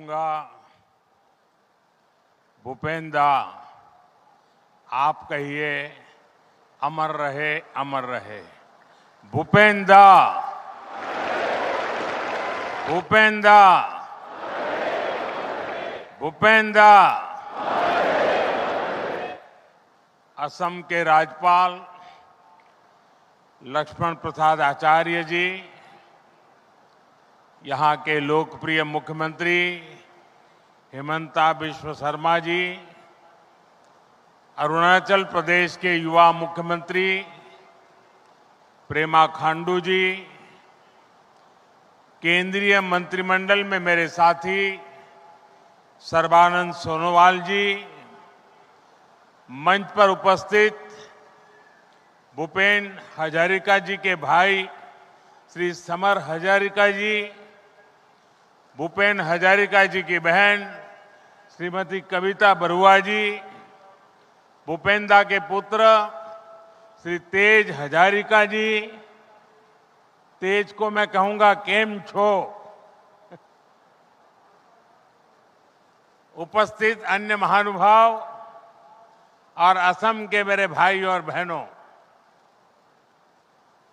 कहूंगा, भूपेंद्र दा, आप कहिए अमर रहे, अमर रहे। भूपेंद्र दा, भूपेंद्र दा, भूपेंद्र दा। असम के राज्यपाल लक्ष्मण प्रसाद आचार्य जी, यहाँ के लोकप्रिय मुख्यमंत्री हेमंता बिश्व शर्मा जी, अरुणाचल प्रदेश के युवा मुख्यमंत्री प्रेमा खांडू जी, केंद्रीय मंत्रिमंडल में मेरे साथी सर्बानंद सोनोवाल जी, मंच पर उपस्थित भूपेन हजारिका जी के भाई श्री समर हजारिका जी, भूपेन हजारिका जी की बहन श्रीमती कविता बरुआ जी, भूपेंद्र के पुत्र श्री तेज हजारिका जी। तेज को मैं कहूंगा केम छो। उपस्थित अन्य महानुभाव और असम के मेरे भाई और बहनों,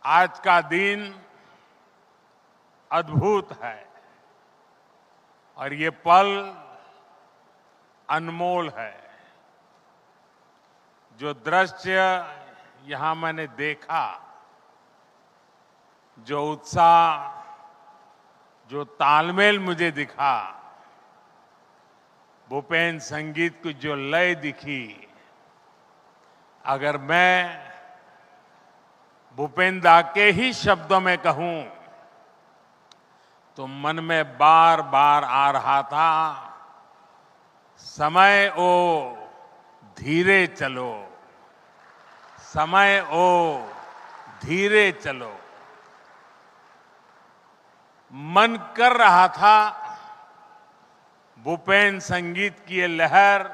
आज का दिन अद्भुत है और ये पल अनमोल है। जो दृश्य यहां मैंने देखा, जो उत्साह, जो तालमेल मुझे दिखा, भूपेन संगीत की जो लय दिखी, अगर मैं भूपेंद्र के ही शब्दों में कहूं तो मन में बार बार आ रहा था, समय ओ धीरे चलो, समय ओ धीरे चलो। मन कर रहा था भूपेन संगीत की ये लहर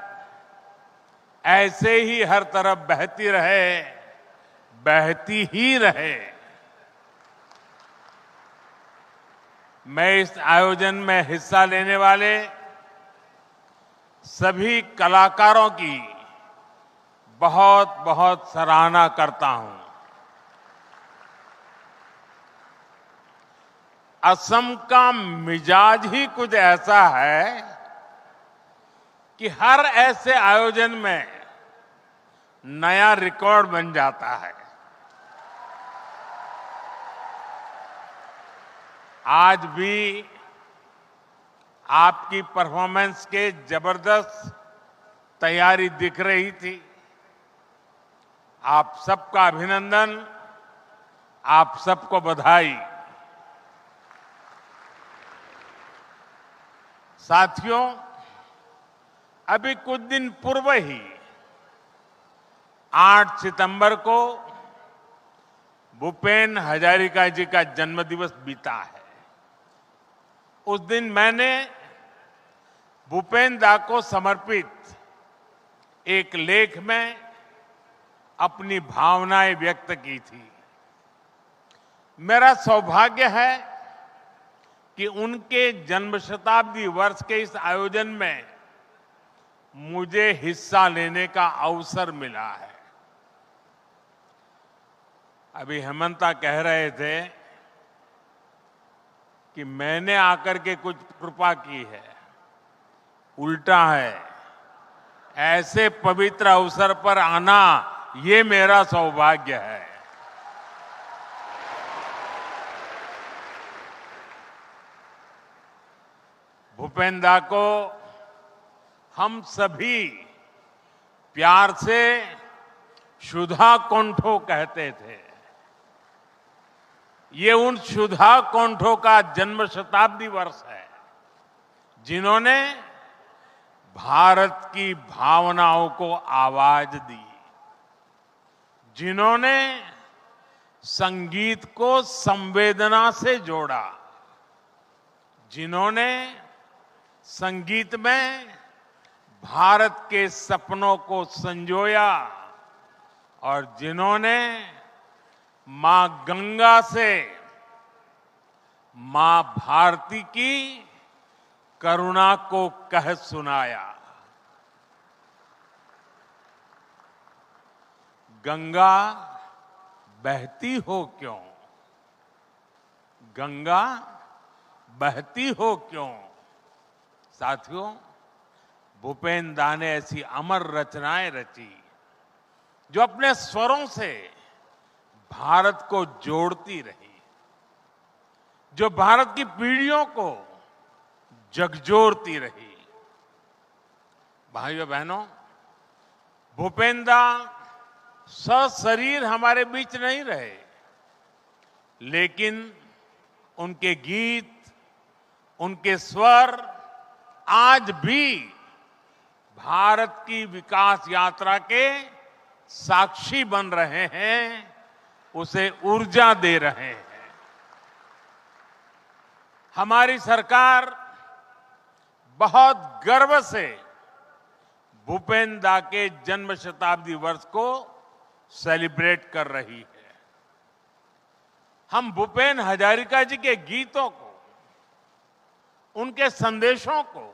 ऐसे ही हर तरफ बहती रहे, बहती ही रहे। मैं इस आयोजन में हिस्सा लेने वाले सभी कलाकारों की बहुत बहुत सराहना करता हूं। असम का मिजाज ही कुछ ऐसा है कि हर ऐसे आयोजन में नया रिकॉर्ड बन जाता है। आज भी आपकी परफॉर्मेंस के जबरदस्त तैयारी दिख रही थी। आप सबका अभिनंदन, आप सबको बधाई। साथियों, अभी कुछ दिन पूर्व ही 8 सितंबर को भूपेन हजारिका जी का जन्मदिवस बीता है। उस दिन मैंने भूपेंद्र को समर्पित एक लेख में अपनी भावनाएं व्यक्त की थी। मेरा सौभाग्य है कि उनके जन्म शताब्दी वर्ष के इस आयोजन में मुझे हिस्सा लेने का अवसर मिला है। अभी हेमंता कह रहे थे कि मैंने आकर के कुछ कृपा की है, उल्टा है। ऐसे पवित्र अवसर पर आना ये मेरा सौभाग्य है। भूपेंद्र को हम सभी प्यार से सुधा कोंठो कहते थे। ये उन सुधा कोंठो का जन्म शताब्दी वर्ष है जिन्होंने भारत की भावनाओं को आवाज दी, जिन्होंने संगीत को संवेदना से जोड़ा, जिन्होंने संगीत में भारत के सपनों को संजोया और जिन्होंने मां गंगा से मां भारती की करुणा को कह सुनाया। गंगा बहती हो क्यों, गंगा बहती हो क्यों। साथियों, भूपेन दा ने ऐसी अमर रचनाएं रची जो अपने स्वरों से भारत को जोड़ती रही, जो भारत की पीढ़ियों को झकझोरती रही। भाइयों बहनों, भूपेन दा सशरीर हमारे बीच नहीं रहे, लेकिन उनके गीत, उनके स्वर आज भी भारत की विकास यात्रा के साक्षी बन रहे हैं, उसे ऊर्जा दे रहे हैं। हमारी सरकार बहुत गर्व से भूपेन दा के जन्म शताब्दी वर्ष को सेलिब्रेट कर रही है। हम भूपेन हजारिका जी के गीतों को, उनके संदेशों को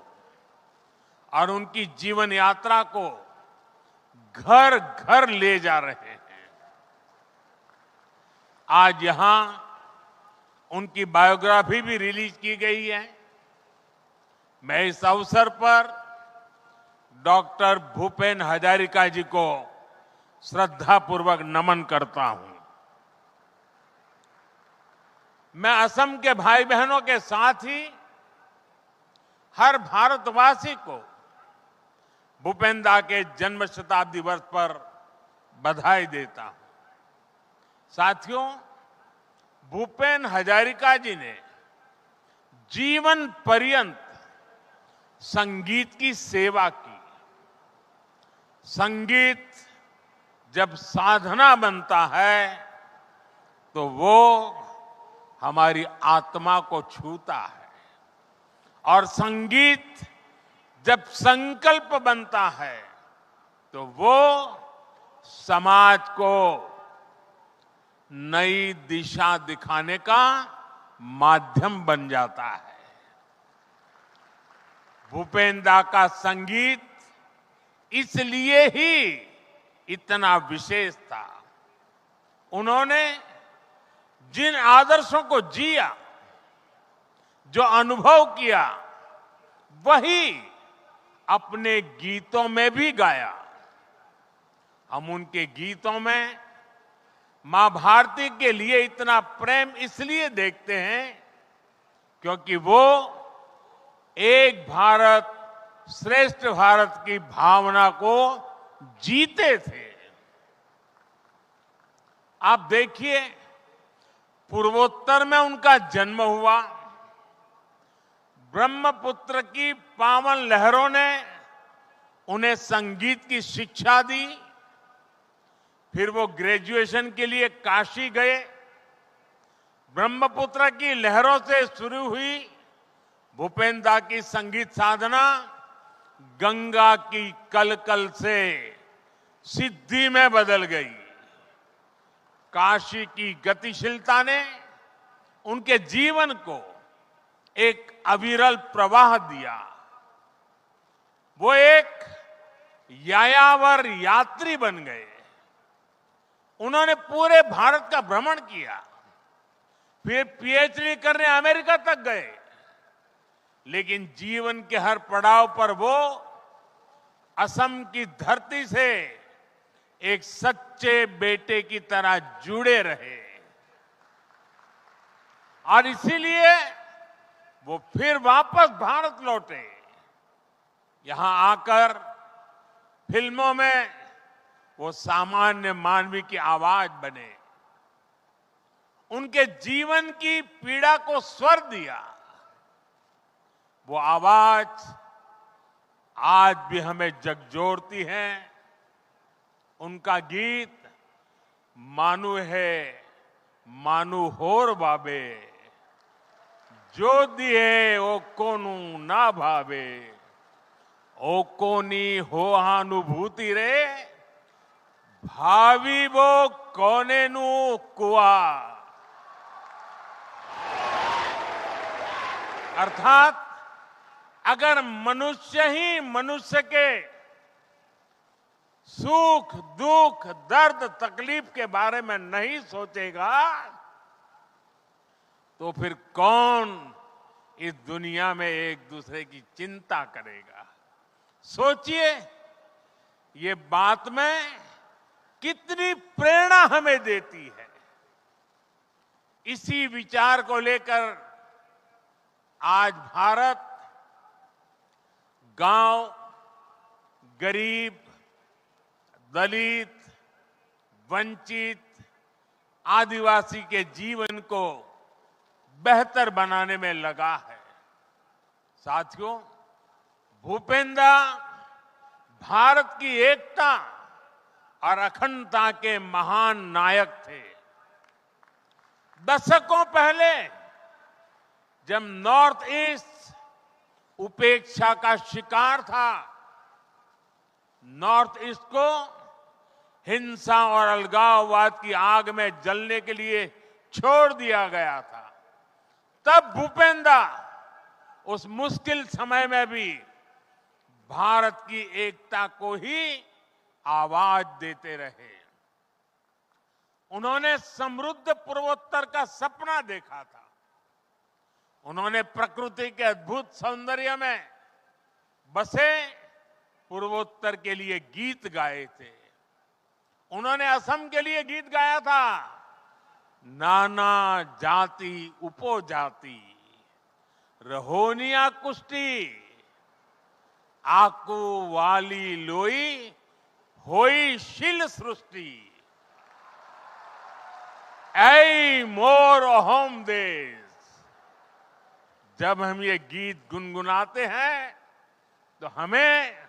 और उनकी जीवन यात्रा को घर घर ले जा रहे हैं। आज यहां उनकी बायोग्राफी भी रिलीज की गई है। मैं इस अवसर पर डॉक्टर भूपेन हजारिका जी को श्रद्धापूर्वक नमन करता हूं। मैं असम के भाई बहनों के साथ ही हर भारतवासी को भूपेन दा के जन्म शताब्दी वर्ष पर बधाई देता हूं। साथियों, भूपेन हजारिका जी ने जीवन पर्यंत संगीत की सेवा की। संगीत जब साधना बनता है तो वो हमारी आत्मा को छूता है, और संगीत जब संकल्प बनता है तो वो समाज को नई दिशा दिखाने का माध्यम बन जाता है। भूपेन दा का संगीत इसलिए ही इतना विशेष था। उन्होंने जिन आदर्शों को जिया, जो अनुभव किया, वही अपने गीतों में भी गाया। हम उनके गीतों में मां भारती के लिए इतना प्रेम इसलिए देखते हैं क्योंकि वो एक भारत श्रेष्ठ भारत की भावना को जीते थे। आप देखिए, पूर्वोत्तर में उनका जन्म हुआ। ब्रह्मपुत्र की पावन लहरों ने उन्हें संगीत की शिक्षा दी। फिर वो ग्रेजुएशन के लिए काशी गए। ब्रह्मपुत्र की लहरों से शुरू हुई भूपेन दा की संगीत साधना गंगा की कलकल से सिद्धि में बदल गई। काशी की गतिशीलता ने उनके जीवन को एक अविरल प्रवाह दिया। वो एक यायावर यात्री बन गए। उन्होंने पूरे भारत का भ्रमण किया, फिर पीएचडी करने अमेरिका तक गए। लेकिन जीवन के हर पड़ाव पर वो असम की धरती से एक सच्चे बेटे की तरह जुड़े रहे, और इसीलिए वो फिर वापस भारत लौटे। यहां आकर फिल्मों में वो सामान्य मानवी की आवाज बने। उनके जीवन की पीड़ा को स्वर दिया। वो आवाज आज भी हमें झकझोरती है। उनका गीत मानु है मानु होर बाबे, जो दिए ओ कोनु ना भावे, ओ कोनी हो अनुभूति रे, भावी वो कोने नु कुआ। अर्थात अगर मनुष्य ही मनुष्य के सुख दुख दर्द तकलीफ के बारे में नहीं सोचेगा तो फिर कौन इस दुनिया में एक दूसरे की चिंता करेगा। सोचिए ये बात में कितनी प्रेरणा हमें देती है। इसी विचार को लेकर आज भारत गांव, गरीब, दलित, वंचित, आदिवासी के जीवन को बेहतर बनाने में लगा है। साथियों, भूपेंद्र भारत की एकता और अखंडता के महान नायक थे। दशकों पहले जब नॉर्थ ईस्ट उपेक्षा का शिकार था, नॉर्थ ईस्ट को हिंसा और अलगाववाद की आग में जलने के लिए छोड़ दिया गया था, तब भूपेंद्र उस मुश्किल समय में भी भारत की एकता को ही आवाज देते रहे। उन्होंने समृद्ध पूर्वोत्तर का सपना देखा था। उन्होंने प्रकृति के अद्भुत सौंदर्य में बसे पूर्वोत्तर के लिए गीत गाए थे। उन्होंने असम के लिए गीत गाया था, नाना जाति उपजाति रहोनिया कुष्टी आकू वाली लोई होई शिल सृष्टि ऐ मोर अहोम देश। जब हम ये गीत गुनगुनाते हैं तो हमें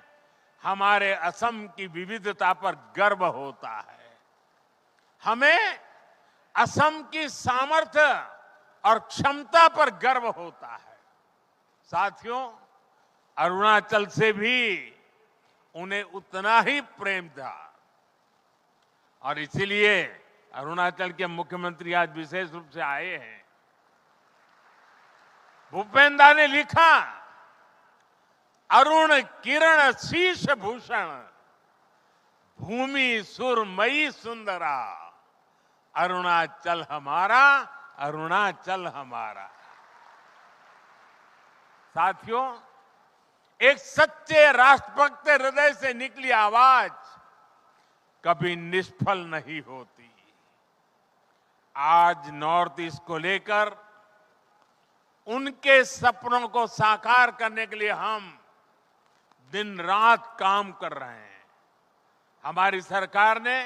हमारे असम की विविधता पर गर्व होता है। हमें असम की सामर्थ्य और क्षमता पर गर्व होता है। साथियों, अरुणाचल से भी उन्हें उतना ही प्रेम था और इसीलिए अरुणाचल के मुख्यमंत्री आज विशेष रूप से आए हैं। भूपेंद्र ने लिखा, अरुण किरण शीश भूषण भूमि सुरमयी सुंदरा अरुणाचल हमारा, अरुणाचल हमारा। साथियों, एक सच्चे राष्ट्रभक्त हृदय से निकली आवाज कभी निष्फल नहीं होती। आज नॉर्थ ईस्ट को लेकर उनके सपनों को साकार करने के लिए हम दिन रात काम कर रहे हैं। हमारी सरकार ने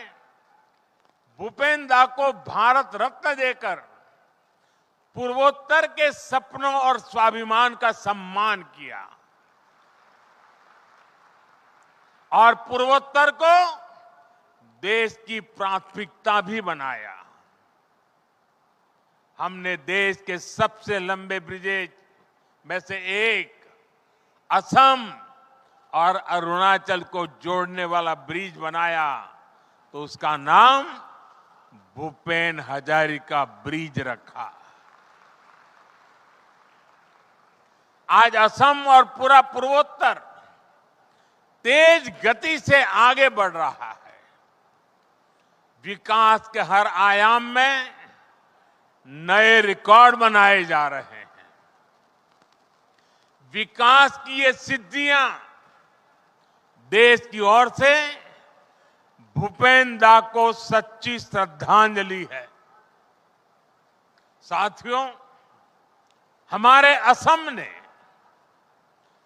भूपेंद्र को भारत रत्न देकर पूर्वोत्तर के सपनों और स्वाभिमान का सम्मान किया और पूर्वोत्तर को देश की प्राथमिकता भी बनाया। हमने देश के सबसे लंबे ब्रिजेज में से एक असम और अरुणाचल को जोड़ने वाला ब्रिज बनाया तो उसका नाम भूपेन हजारिका ब्रिज रखा। आज असम और पूरा पूर्वोत्तर तेज गति से आगे बढ़ रहा है। विकास के हर आयाम में नए रिकॉर्ड बनाए जा रहे हैं। विकास की ये सिद्धियां देश की ओर से भूपेंद्र को सच्ची श्रद्धांजलि है। साथियों, हमारे असम ने,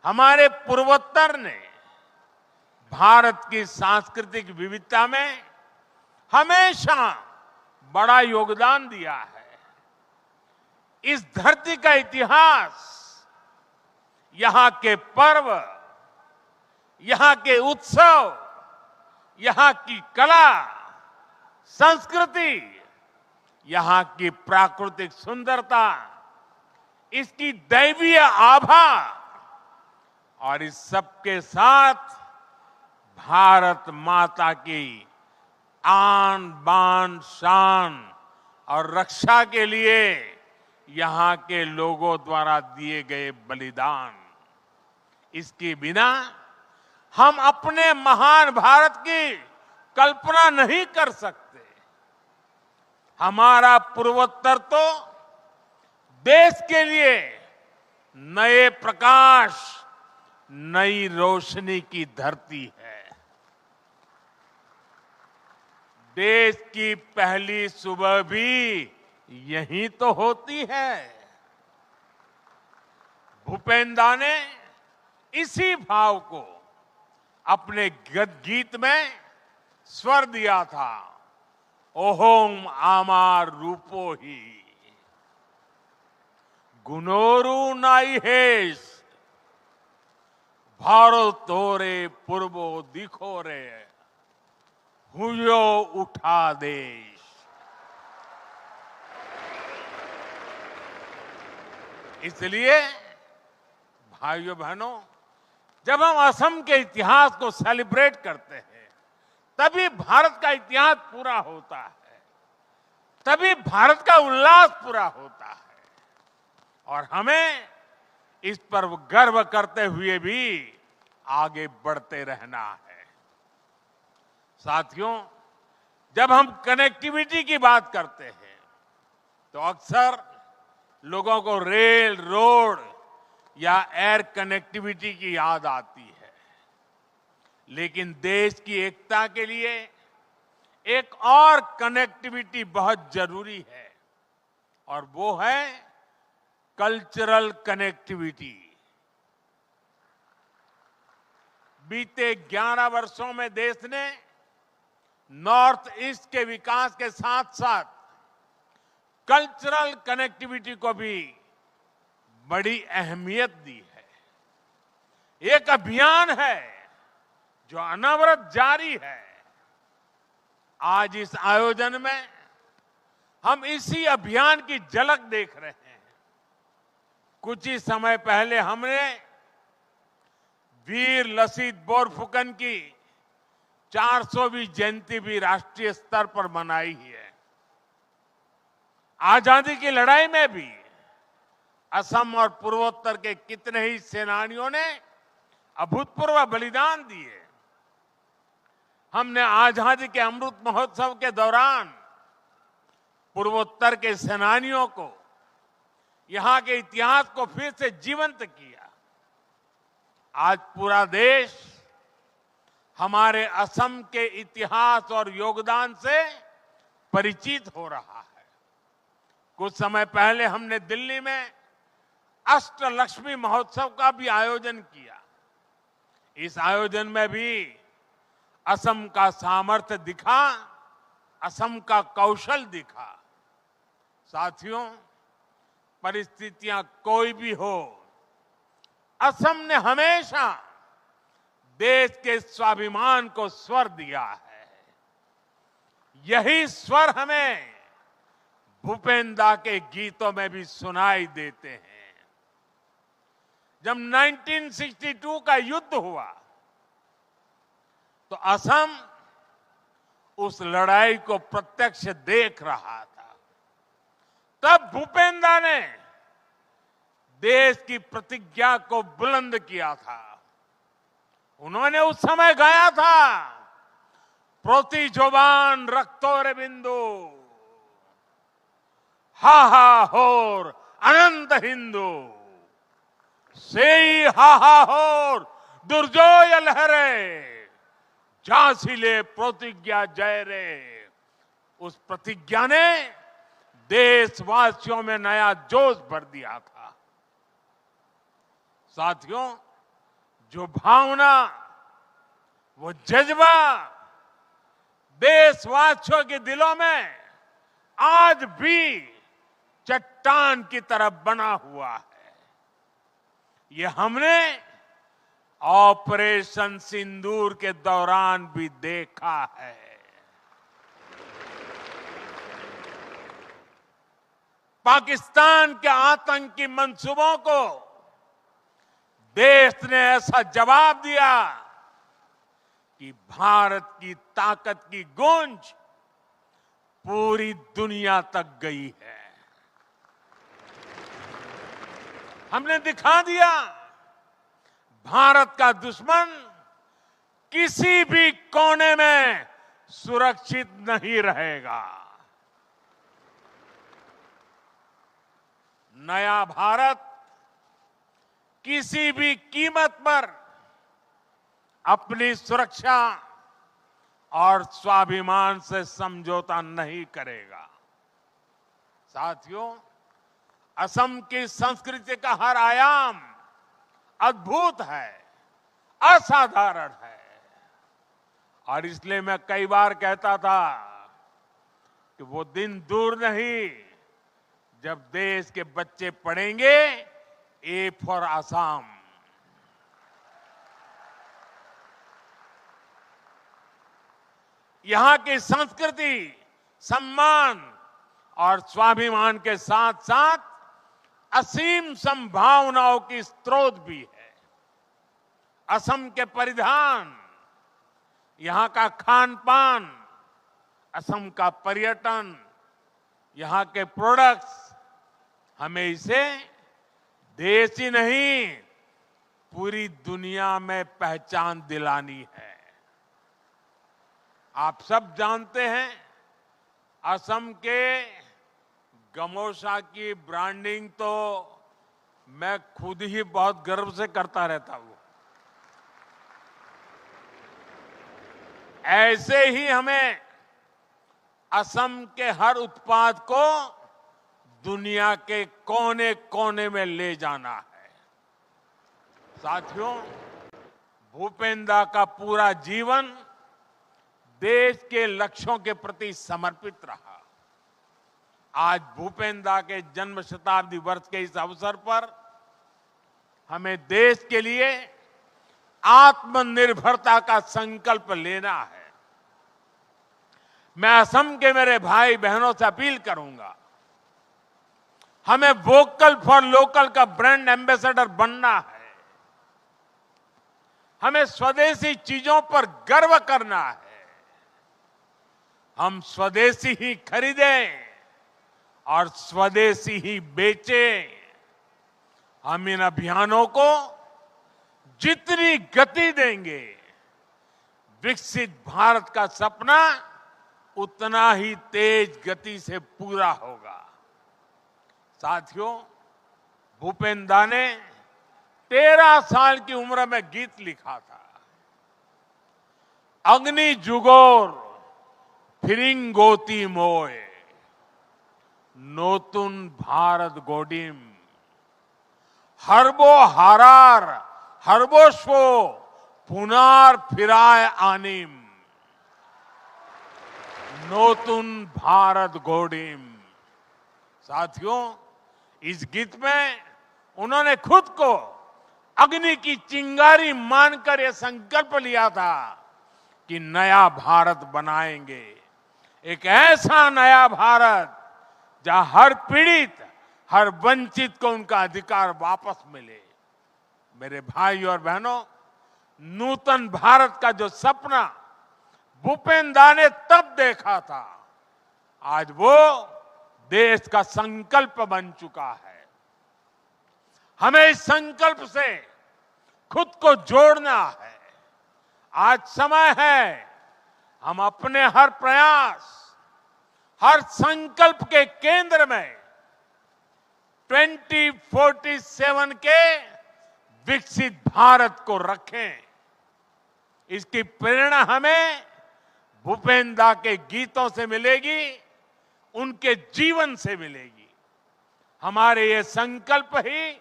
हमारे पूर्वोत्तर ने भारत की सांस्कृतिक विविधता में हमेशा बड़ा योगदान दिया है। इस धरती का इतिहास, यहां के पर्व, यहां के उत्सव, यहां की कला, संस्कृति, यहां की प्राकृतिक सुंदरता, इसकी दैवीय आभा और इस सबके साथ भारत माता की आन बान शान और रक्षा के लिए यहां के लोगों द्वारा दिए गए बलिदान, इसके बिना हम अपने महान भारत की कल्पना नहीं कर सकते। हमारा पूर्वोत्तर तो देश के लिए नए प्रकाश, नई रोशनी की धरती है। देश की पहली सुबह भी यही तो होती है। भूपेंद्र ने इसी भाव को अपने गीत में स्वर दिया था, ओहोम आमार रूपो ही गुनोरु नाई हेस भारत तोरे पूर्वो दिखो रे हुयो उठा देश। इसलिए भाइयों बहनों, जब हम असम के इतिहास को सेलिब्रेट करते हैं, तभी भारत का इतिहास पूरा होता है, तभी भारत का उल्लास पूरा होता है। और हमें इस पर गर्व करते हुए भी आगे बढ़ते रहना है। साथियों, जब हम कनेक्टिविटी की बात करते हैं तो अक्सर लोगों को रेल, रोड या एयर कनेक्टिविटी की याद आती है, लेकिन देश की एकता के लिए एक और कनेक्टिविटी बहुत जरूरी है, और वो है कल्चरल कनेक्टिविटी। बीते 11 वर्षों में देश ने नॉर्थ ईस्ट के विकास के साथ साथ कल्चरल कनेक्टिविटी को भी बड़ी अहमियत दी है। एक अभियान है जो अनवरत जारी है। आज इस आयोजन में हम इसी अभियान की झलक देख रहे हैं। कुछ ही समय पहले हमने वीर लसित बोरफुकन की 400वीं जयंती भी राष्ट्रीय स्तर पर मनाई है। आजादी की लड़ाई में भी असम और पूर्वोत्तर के कितने ही सेनानियों ने अभूतपूर्व बलिदान दिए। हमने आजादी के अमृत महोत्सव के दौरान पूर्वोत्तर के सेनानियों को, यहां के इतिहास को फिर से जीवंत किया। आज पूरा देश हमारे असम के इतिहास और योगदान से परिचित हो रहा है। कुछ समय पहले हमने दिल्ली में अष्टलक्ष्मी महोत्सव का भी आयोजन किया। इस आयोजन में भी असम का सामर्थ्य दिखा, असम का कौशल दिखा। साथियों, परिस्थितियां कोई भी हो, असम ने हमेशा देश के स्वाभिमान को स्वर दिया है। यही स्वर हमें भूपेंद्र के गीतों में भी सुनाई देते हैं। जब 1962 का युद्ध हुआ तो असम उस लड़ाई को प्रत्यक्ष देख रहा था। तब भूपेंद्र ने देश की प्रतिज्ञा को बुलंद किया था। उन्होंने उस समय गाया था, प्रति जोबान रक्तोरे बिंदु हा हा होर अनंत हिंदू सेई हा हा होर दुर्जोय लहरे झांसीले प्रतिज्ञा जय रे। उस प्रतिज्ञा ने देशवासियों में नया जोश भर दिया था। साथियों, जो भावना, वो जज्बा देशवासियों के दिलों में आज भी चट्टान की तरफ बना हुआ है। ये हमने ऑपरेशन सिंदूर के दौरान भी देखा है। पाकिस्तान के आतंकी मंसूबों को देश ने ऐसा जवाब दिया कि भारत की ताकत की गूंज पूरी दुनिया तक गई है। हमने दिखा दिया भारत का दुश्मन किसी भी कोने में सुरक्षित नहीं रहेगा। नया भारत किसी भी कीमत पर अपनी सुरक्षा और स्वाभिमान से समझौता नहीं करेगा। साथियों, असम की संस्कृति का हर आयाम अद्भुत है, असाधारण है। और इसलिए मैं कई बार कहता था कि वो दिन दूर नहीं जब देश के बच्चे पढ़ेंगे ए फॉर असम। यहां की संस्कृति सम्मान और स्वाभिमान के साथ साथ असीम संभावनाओं की स्रोत भी है। असम के परिधान, यहां का खान पान, असम का पर्यटन, यहां के प्रोडक्ट्स हमें इसे देश ही नहीं पूरी दुनिया में पहचान दिलानी है। आप सब जानते हैं असम के गमोसा की ब्रांडिंग तो मैं खुद ही बहुत गर्व से करता रहता हूं। ऐसे ही हमें असम के हर उत्पाद को दुनिया के कोने कोने में ले जाना है। साथियों, भूपेंद्र का पूरा जीवन देश के लक्ष्यों के प्रति समर्पित रहा। आज भूपेंद्र के जन्म शताब्दी वर्ष के इस अवसर पर हमें देश के लिए आत्मनिर्भरता का संकल्प लेना है। मैं असम के मेरे भाई बहनों से अपील करूंगा, हमें वोकल फॉर लोकल का ब्रांड एम्बेसडर बनना है। हमें स्वदेशी चीजों पर गर्व करना है। हम स्वदेशी ही खरीदें और स्वदेशी ही बेचें। हम इन अभियानों को जितनी गति देंगे, विकसित भारत का सपना उतना ही तेज गति से पूरा होगा। साथियों, भूपेंद्र ने 13 साल की उम्र में गीत लिखा था। अग्नि जुगोर फिरिंगोती मोय नोतुन भारत गोडिम हरबो हारार हरबोस्वो पुनार फिराय आनिम नोतुन भारत गोडिम। साथियों, इस गीत में उन्होंने खुद को अग्नि की चिंगारी मानकर यह संकल्प लिया था कि नया भारत बनाएंगे। एक ऐसा नया भारत जहां हर पीड़ित, हर वंचित को उनका अधिकार वापस मिले। मेरे भाई और बहनों, नूतन भारत का जो सपना भूपेंद्र ने तब देखा था, आज वो देश का संकल्प बन चुका है। हमें इस संकल्प से खुद को जोड़ना है। आज समय है हम अपने हर प्रयास, हर संकल्प के केंद्र में 2047 के विकसित भारत को रखें। इसकी प्रेरणा हमें भूपेंद्र के गीतों से मिलेगी, उनके जीवन से मिलेगी। हमारे ये संकल्प ही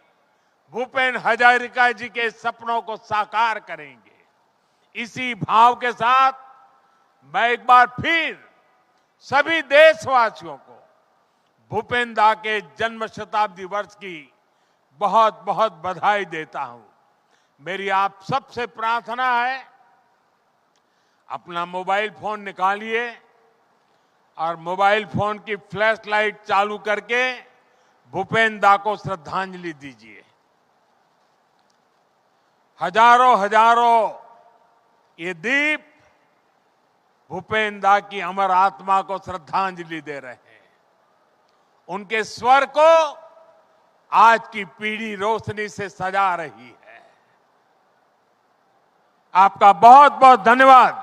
भूपेन हजारिका जी के सपनों को साकार करेंगे। इसी भाव के साथ मैं एक बार फिर सभी देशवासियों को भूपेंद्र के जन्म शताब्दी वर्ष की बहुत बहुत बधाई देता हूं। मेरी आप सबसे प्रार्थना है, अपना मोबाइल फोन निकालिए और मोबाइल फोन की फ्लैश लाइट चालू करके भूपेंद्र को श्रद्धांजलि दीजिए। हजारों हजारों ये दीप भूपेंद्र की अमर आत्मा को श्रद्धांजलि दे रहे हैं। उनके स्वर को आज की पीढ़ी रोशनी से सजा रही है। आपका बहुत बहुत धन्यवाद।